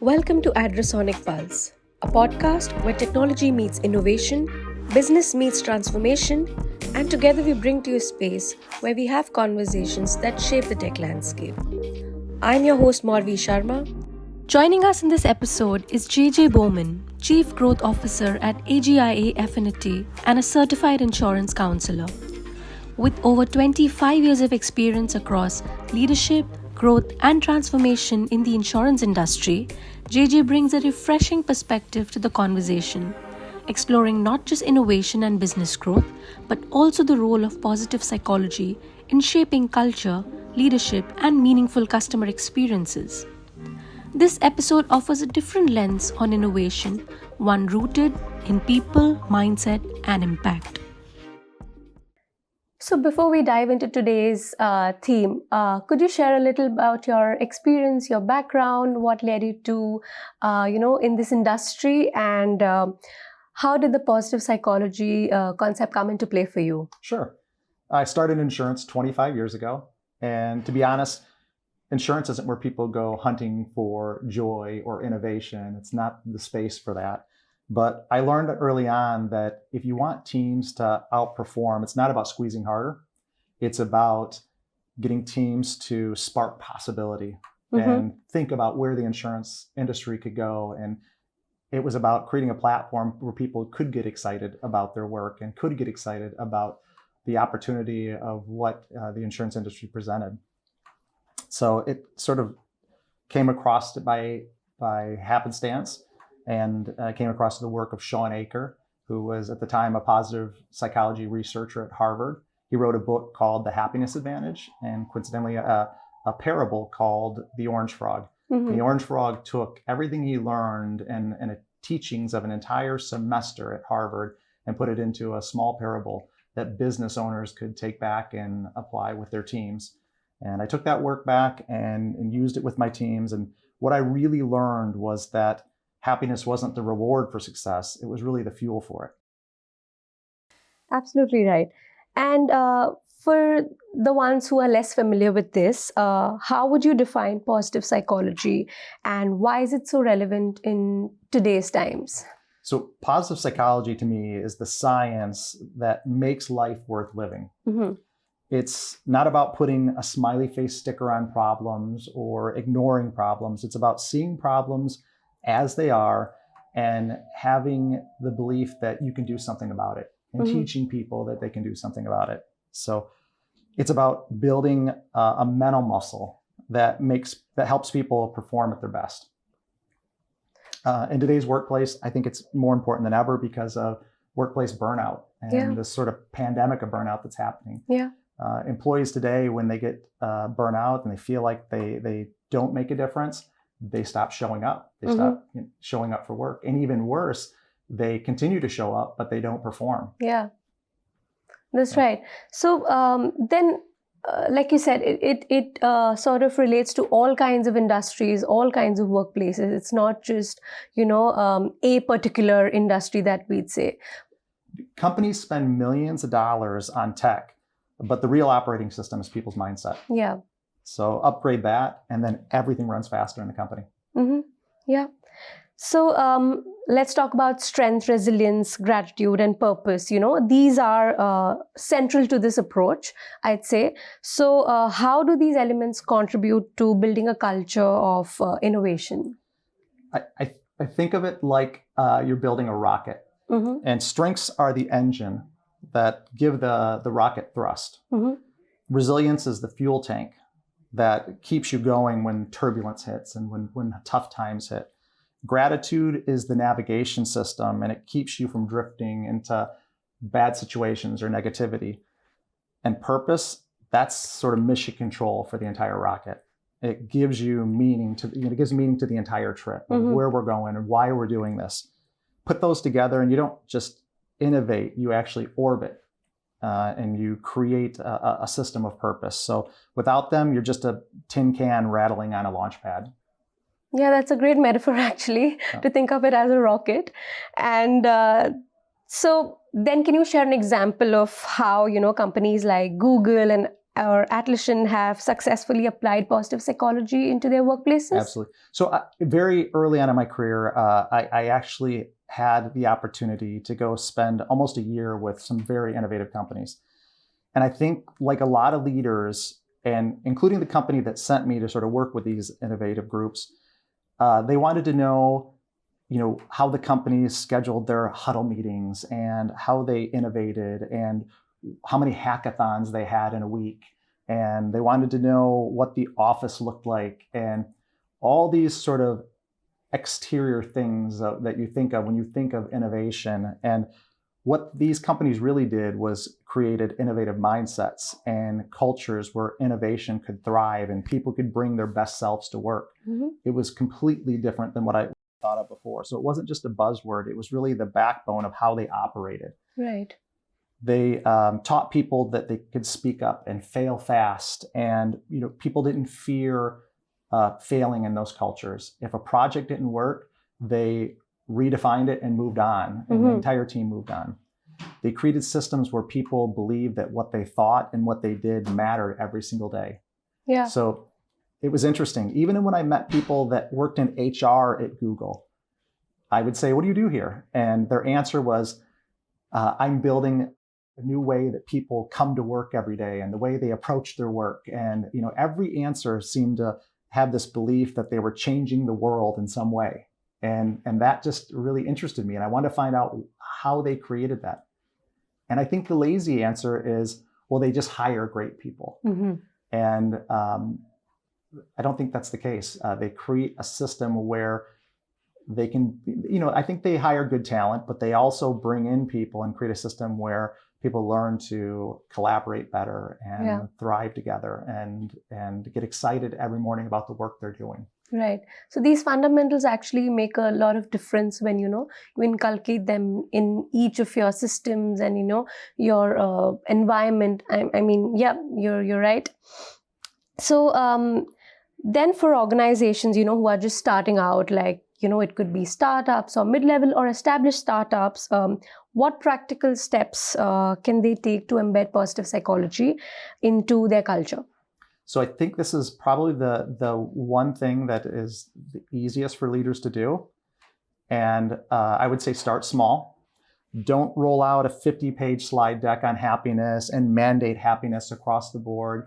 Welcome to ADROSONIC Pulse, a podcast where technology meets innovation, business meets transformation, and together we bring to you a space where we have conversations that shape the tech landscape. I'm your host Morvi Sharma. Joining us in this episode is JJ Bowman, Chief Growth Officer at AGIA Affinity and a certified insurance counselor. With over 25 years of experience across leadership, growth, and transformation in the insurance industry, JJ brings a refreshing perspective to the conversation, exploring not just innovation and business growth, but also the role of positive psychology in shaping culture, leadership, and meaningful customer experiences. This episode offers a different lens on innovation, one rooted in people, mindset, and impact. So before we dive into today's theme, could you share a little about your experience, your background, what led you to, in this industry, and how did the positive psychology concept come into play for you? Sure. I started insurance 25 years ago. And to be honest, insurance isn't where people go hunting for joy or innovation. It's not the space for that. But I learned early on that if you want teams to outperform, it's not about squeezing harder. It's about getting teams to spark possibility and think about where the insurance industry could go. And it was about creating a platform where people could get excited about their work and could get excited about the opportunity of what the insurance industry presented. So it sort of came across by happenstance. And I came across the work of Shawn, who was at the time a positive psychology researcher at Harvard. He wrote a book called The Happiness Advantage, and coincidentally a parable called The Orange Frog. The Orange Frog took everything he learned and teachings of an entire semester at Harvard and put it into a small parable that business owners could take back and apply with their teams. And I took that work back and used it with my teams. And what I really learned was that happiness wasn't the reward for success. It was really the fuel for it. Absolutely right. And for the ones who are less familiar with this, how would you define positive psychology and why is it so relevant in today's times? So positive psychology to me is the science that makes life worth living. It's not about putting a smiley face sticker on problems or ignoring problems. It's about seeing problems as they are and having the belief that you can do something about it and teaching people that they can do something about it. So it's about building a mental muscle that helps people perform at their best. In today's workplace, I think it's more important than ever because of workplace burnout and this sort of pandemic of burnout that's happening. Employees today, when they get burnout and they feel like they don't make a difference, they stop showing up. They stop showing up for work. And even worse, they continue to show up, but they don't perform. Yeah, that's right. So then, like you said, it sort of relates to all kinds of industries, all kinds of workplaces. It's not just, a particular industry that we'd say. Companies spend millions of dollars on tech, but the real operating system is people's mindset. Yeah. So upgrade that, and then everything runs faster in the company. Yeah. So let's talk about strength, resilience, gratitude, and purpose. These are central to this approach, I'd say. So how do these elements contribute to building a culture of innovation? I think of it like you're building a rocket, and strengths are the engine that give the rocket thrust. Resilience is the fuel tank that keeps you going when turbulence hits and when tough times hit. Gratitude is the navigation system, and it keeps you from drifting into bad situations or negativity. And purpose, that's sort of mission control for the entire rocket. It gives you meaning it gives meaning to the entire trip, where we're going and why we're doing this. Put those together, and you don't just innovate, you actually orbit. And you create a system of purpose. So without them, you're just a tin can rattling on a launch pad. Yeah, that's a great metaphor, actually, to think of it as a rocket. And so then can you share an example of how, companies like Google and or Atlassian have successfully applied positive psychology into their workplaces? Absolutely. So very early on in my career, I actually had the opportunity to go spend almost a year with some very innovative companies. And I think like a lot of leaders, and including the company that sent me to sort of work with these innovative groups, they wanted to know, how the companies scheduled their huddle meetings and how they innovated and how many hackathons they had in a week. And they wanted to know what the office looked like and all these sort of exterior things that you think of when you think of innovation. And what these companies really did was created innovative mindsets and cultures where innovation could thrive and people could bring their best selves to work. Mm-hmm. It was completely different than what I thought of before. So it wasn't just a buzzword. It was really the backbone of how they operated. Right. They taught people that they could speak up and fail fast. And people didn't fear failing in those cultures. If a project didn't work, they redefined it and moved on, and the entire team moved on. They created systems where people believed that what they thought and what they did mattered every single day. Yeah. So it was interesting. Even when I met people that worked in HR at Google, I would say, "What do you do here?" And their answer was, "I'm building a new way that people come to work every day and the way they approach their work." And every answer seemed to have this belief that they were changing the world in some way. And that just really interested me. And I wanted to find out how they created that. And I think the lazy answer is, well, they just hire great people. Mm-hmm. And I don't think that's the case. They create a system where they can, I think they hire good talent, but they also bring in people and create a system where people learn to collaborate better and thrive together and get excited every morning about the work they're doing. Right. So these fundamentals actually make a lot of difference when, you inculcate them in each of your systems and, your environment. I mean, yeah, you're right. So then for organizations, who are just starting out, like, it could be startups or mid-level or established startups, what practical steps can they take to embed positive psychology into their culture? So I think this is probably the one thing that is the easiest for leaders to do. And I would say start small. Don't roll out a 50-page slide deck on happiness and mandate happiness across the board.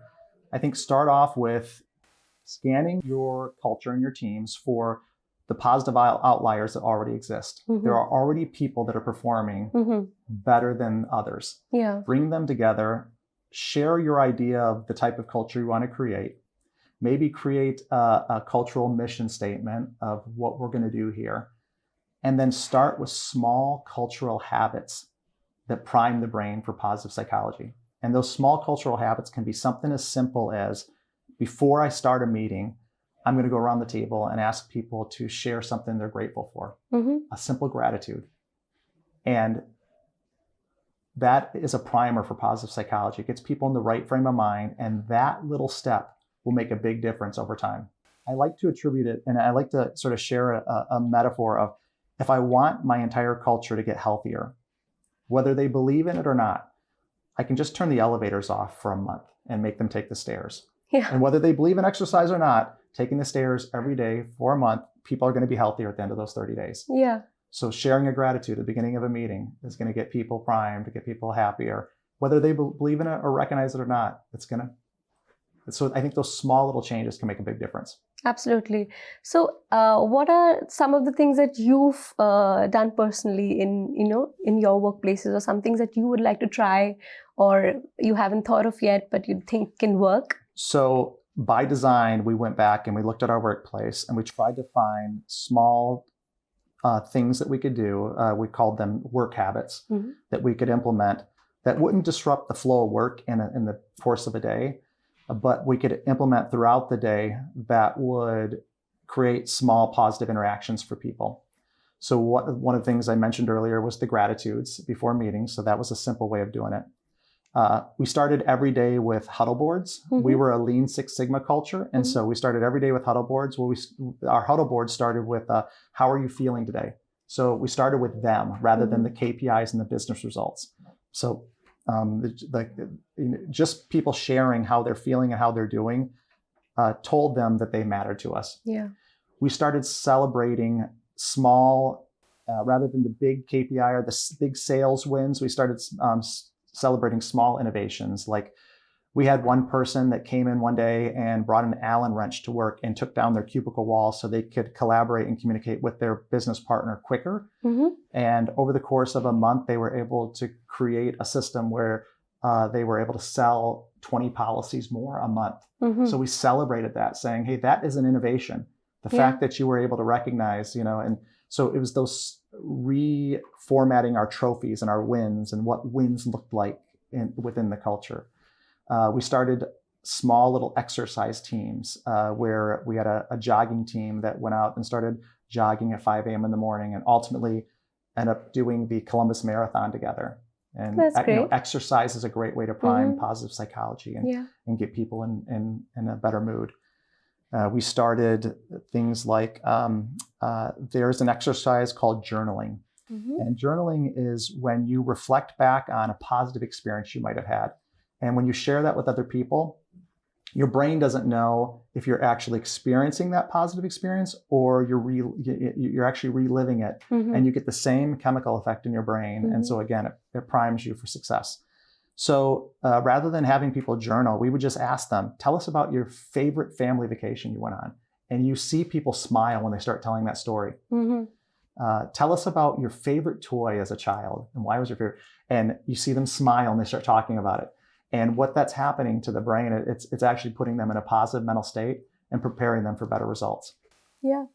I think start off with scanning your culture and your teams for the positive outliers that already exist. Mm-hmm. There are already people that are performing better than others. Yeah. Bring them together. Share your idea of the type of culture you want to create. Maybe create a cultural mission statement of what we're going to do here. And then start with small cultural habits that prime the brain for positive psychology. And those small cultural habits can be something as simple as, before I start a meeting, I'm going to go around the table and ask people to share something they're grateful for. A simple gratitude. And that is a primer for positive psychology. It gets people in the right frame of mind, and that little step will make a big difference over time. I like to attribute it, and I like to sort of share a metaphor of, if I want my entire culture to get healthier, whether they believe in it or not, I can just turn the elevators off for a month and make them take the stairs. Yeah. And whether they believe in exercise or not, taking the stairs every day for a month, people are going to be healthier at the end of those 30 days. Yeah. So sharing a gratitude at the beginning of a meeting is going to get people primed, to get people happier, whether they believe in it or recognize it or not. So I think those small little changes can make a big difference. Absolutely. So what are some of the things that you've done personally in your workplaces, or some things that you would like to try or you haven't thought of yet but you think can work? So by design, we went back and we looked at our workplace and we tried to find small things that we could do. We called them work habits that we could implement that wouldn't disrupt the flow of work in the course of a day, but we could implement throughout the day that would create small positive interactions for people. So one of the things I mentioned earlier was the gratitudes before meetings. So that was a simple way of doing it. We started every day with huddle boards. We were a Lean Six Sigma culture. And so we started every day with huddle boards. Well, our huddle board started with, how are you feeling today? So we started with them rather than the KPIs and the business results. So just people sharing how they're feeling and how they're doing told them that they mattered to us. Yeah. We started celebrating small, rather than the big KPI or the big sales wins. We started celebrating small innovations. Like we had one person that came in one day and brought an Allen wrench to work and took down their cubicle wall so they could collaborate and communicate with their business partner quicker. Mm-hmm. And over the course of a month, they were able to create a system where they were able to sell 20 policies more a month. Mm-hmm. So we celebrated that, saying, hey, that is an innovation. The fact that you were able to recognize, and so it was those reformatting our trophies and our wins and what wins looked like within the culture. We started small little exercise teams where we had a jogging team that went out and started jogging at 5 a.m. in the morning and ultimately ended up doing the Columbus Marathon together. And That's great. Exercise is a great way to prime positive psychology and get people in a better mood. We started things like there's an exercise called journaling. Mm-hmm. And journaling is when you reflect back on a positive experience you might have had. And when you share that with other people, your brain doesn't know if you're actually experiencing that positive experience or you're actually reliving it. Mm-hmm. And you get the same chemical effect in your brain. Mm-hmm. And so again, it primes you for success. So rather than having people journal, we would just ask them, tell us about your favorite family vacation you went on. And you see people smile when they start telling that story. Mm-hmm. Tell us about your favorite toy as a child and why was your favorite? And you see them smile and they start talking about it. And what that's happening to the brain, it's actually putting them in a positive mental state and preparing them for better results. Yeah,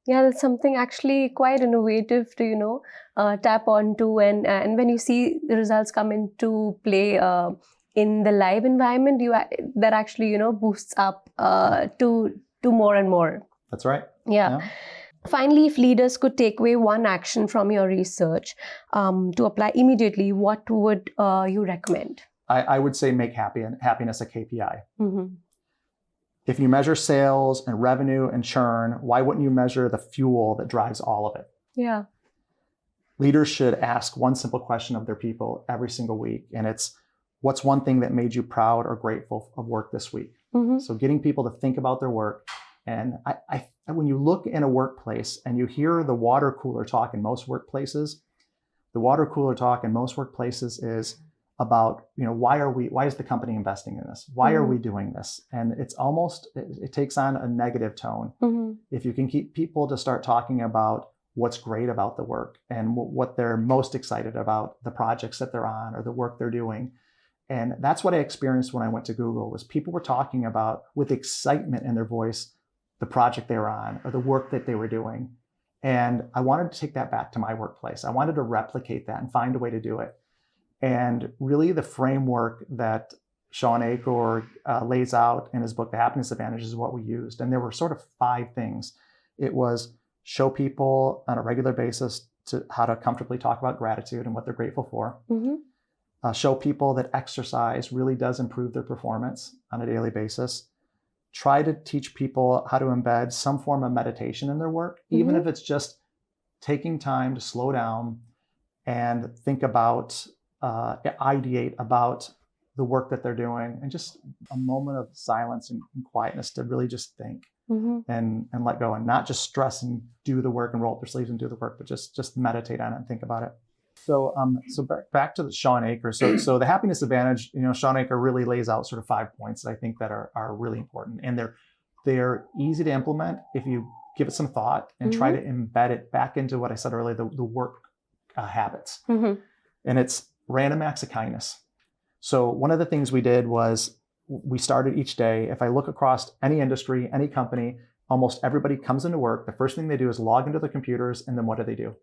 that's something actually quite innovative to, tap onto. And when you see the results come into play in the live environment, that actually, boosts up to more and more. That's right. Yeah. Finally, if leaders could take away one action from your research to apply immediately, what would you recommend? I would say make happiness a KPI. Mm-hmm. If you measure sales and revenue and churn, why wouldn't you measure the fuel that drives all of it? Yeah. Leaders should ask one simple question of their people every single week. And it's, what's one thing that made you proud or grateful of work this week? Mm-hmm. So getting people to think about their work. And when you look in a workplace and you hear the water cooler talk in most workplaces, is about, why is the company investing in this? Why are we doing this? And it's almost, it takes on a negative tone. Mm-hmm. If you can keep people to start talking about what's great about the work and what they're most excited about, the projects that they're on or the work they're doing. And that's what I experienced when I went to Google, was people were talking about with excitement in their voice, the project they were on or the work that they were doing. And I wanted to take that back to my workplace. I wanted to replicate that and find a way to do it. And really the framework that Shawn Achor lays out in his book, The Happiness Advantage, is what we used. And there were sort of 5 things. It was show people on a regular basis how to comfortably talk about gratitude and what they're grateful for. Mm-hmm. Show people that exercise really does improve their performance on a daily basis. Try to teach people how to embed some form of meditation in their work, mm-hmm. even if it's just taking time to slow down and think about ideate about the work that they're doing, and just a moment of silence and quietness to really just think mm-hmm. and let go and not just stress and do the work and roll up their sleeves and do the work, but just meditate on it and think about it. So back to the Shawn Achor. So the Happiness Advantage, Shawn Achor really lays out sort of 5 points that I think that are really important, and they're easy to implement if you give it some thought and mm-hmm. try to embed it back into what I said earlier, the work habits. Mm-hmm. And it's random acts of kindness. So one of the things we did was we started each day. If I look across any industry, any company, almost everybody comes into work. The first thing they do is log into their computers. And then what do?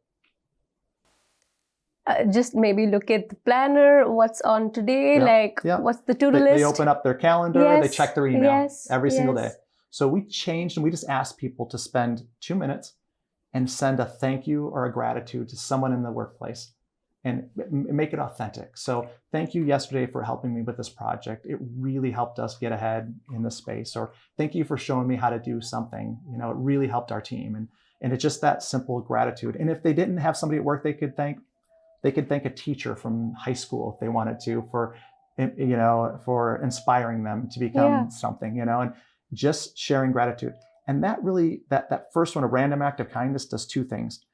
Just maybe look at the planner, what's on today, what's the to-do list. They open up their calendar, yes, they check their email every single day. Yes. So we changed and we just asked people to spend 2 minutes and send a thank you or a gratitude to someone in the workplace and make it authentic. So thank you yesterday for helping me with this project. It really helped us get ahead in this space. Or thank you for showing me how to do something. It really helped our team. And it's just that simple gratitude. And if they didn't have somebody at work they could thank, They could thank a teacher from high school if they wanted to for inspiring them to become something, and just sharing gratitude. And that really, that first one, a random act of kindness, does two things.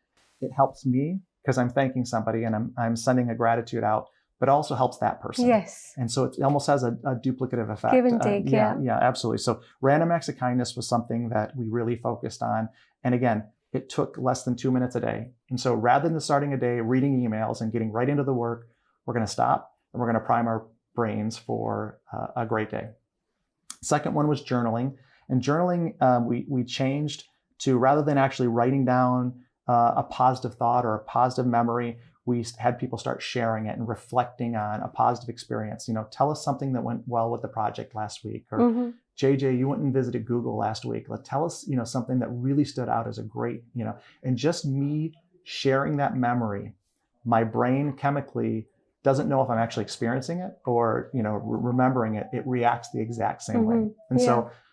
It helps me because I'm thanking somebody and I'm sending a gratitude out, but also helps that person. Yes. And so it almost has a duplicative effect. Give and take, yeah, absolutely. So random acts of kindness was something that we really focused on. And again, it took less than 2 minutes a day. And so rather than starting a day reading emails and getting right into the work, we're going to stop and we're going to prime our brains for a great day. Second one was journaling. And journaling, we changed to, rather than actually writing down a positive thought or a positive memory, we had people start sharing it and reflecting on a positive experience. Tell us something that went well with the project last week, or JJ, you went and visited Google last week. Tell us, something that really stood out as a great, and just me sharing that memory, my brain chemically doesn't know if I'm actually experiencing it or, remembering it. It reacts the exact same way. And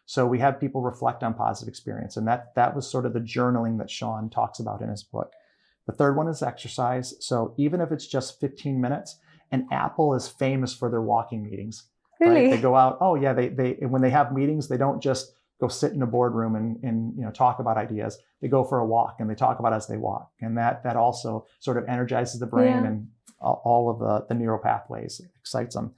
so we had people reflect on positive experience. And that was sort of the journaling that Shawn talks about in his book. The third one is exercise. So even if it's just 15 minutes, and Apple is famous for their walking meetings. Really? Right? They go out. Oh yeah. They when they have meetings, they don't just go sit in a boardroom and talk about ideas. They go for a walk and they talk about as they walk. And that also sort of energizes the brain and all of the neural pathways, excites them.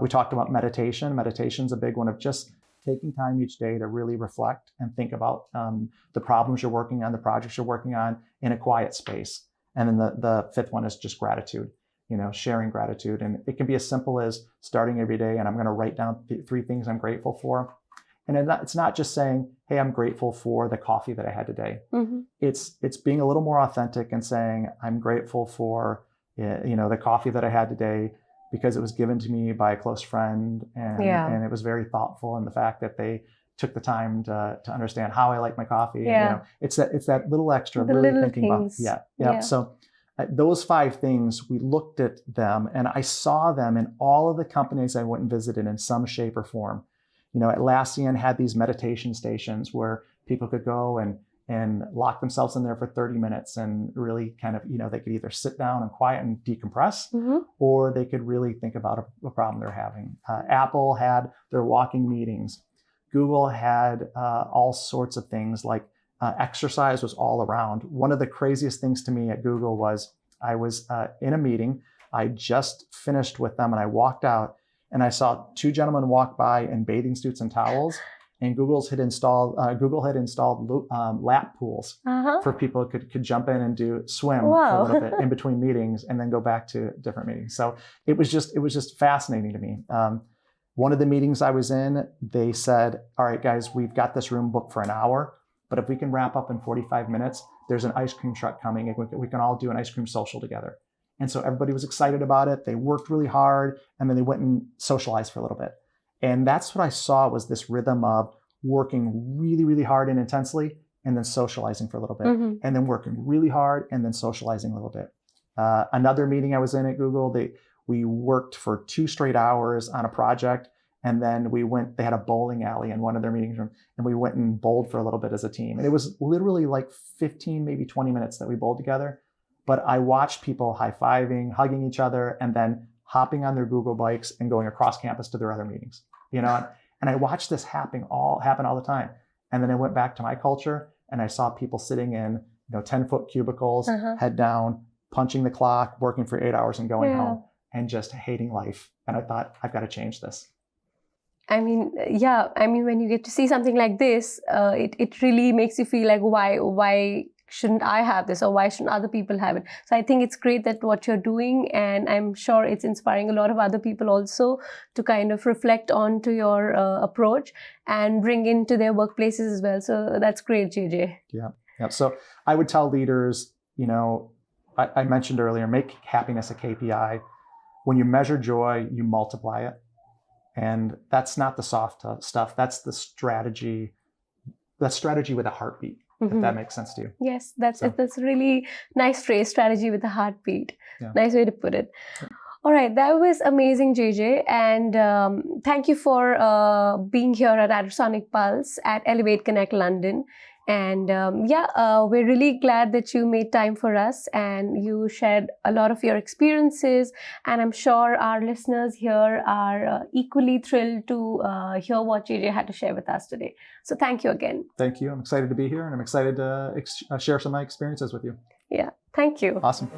We talked about meditation. Meditation's a big one, of just taking time each day to really reflect and think about the problems you're working on, the projects you're working on in a quiet space. And then the fifth one is just gratitude, sharing gratitude. And it can be as simple as starting every day and I'm going to write down 3 things I'm grateful for. And it's not just saying, hey, I'm grateful for the coffee that I had today. It's being a little more authentic and saying, I'm grateful for, the coffee that I had today because it was given to me by a close friend and it was very thoughtful in the fact that they took the time to understand how I like my coffee. And, it's that little extra, really thinking things. About, So those 5 things, we looked at them and I saw them in all of the companies I went and visited in some shape or form. Atlassian had these meditation stations where people could go and lock themselves in there for 30 minutes and really kind of, they could either sit down and quiet and decompress, or they could really think about a problem they're having. Apple had their walking meetings. Google had all sorts of things like exercise was all around. One of the craziest things to me at Google was I was in a meeting. I just finished with them and I walked out and I saw 2 gentlemen walk by in bathing suits and towels. And Google had installed lap pools for people who could jump in and swim for a little bit in between meetings and then go back to different meetings. So it was just fascinating to me. One of the meetings I was in, they said, all right, guys, we've got this room booked for an hour, but if we can wrap up in 45 minutes, there's an ice cream truck coming and we can all do an ice cream social together. And so everybody was excited about it. They worked really hard and then they went and socialized for a little bit. And that's what I saw, was this rhythm of working really, really hard and intensely and then socializing for a little bit and then working really hard and then socializing a little bit. Another meeting I was in at Google, we worked for 2 straight hours on a project. And then they had a bowling alley in one of their meeting rooms and we went and bowled for a little bit as a team. And it was literally like 15, maybe 20 minutes that we bowled together. But I watched people high-fiving, hugging each other, and then hopping on their Google bikes and going across campus to their other meetings, and I watched this happen all the time. And then I went back to my culture and I saw people sitting in, 10-foot cubicles, head down, punching the clock, working for 8 hours and going home and just hating life. And I thought, I've got to change this. When you get to see something like this, it really makes you feel like, why shouldn't I have this, or why shouldn't other people have it? So I think it's great that what you're doing, and I'm sure it's inspiring a lot of other people also to kind of reflect on to your approach and bring into their workplaces as well. So that's great, JJ. Yeah. So I would tell leaders, I mentioned earlier, make happiness a KPI. When you measure joy, you multiply it. And that's not the soft stuff. That's the strategy. That's strategy with a heartbeat. If that makes sense to you. Yes, that's a really nice phrase, strategy with a heartbeat. Yeah. Nice way to put it. Yeah. All right, that was amazing, JJ. And thank you for being here at ADROSONIC Pulse at Elevate Connect London. And we're really glad that you made time for us and you shared a lot of your experiences. And I'm sure our listeners here are equally thrilled to hear what JJ had to share with us today. So thank you again. Thank you. I'm excited to be here, and I'm excited to share some of my experiences with you. Yeah, thank you. Awesome.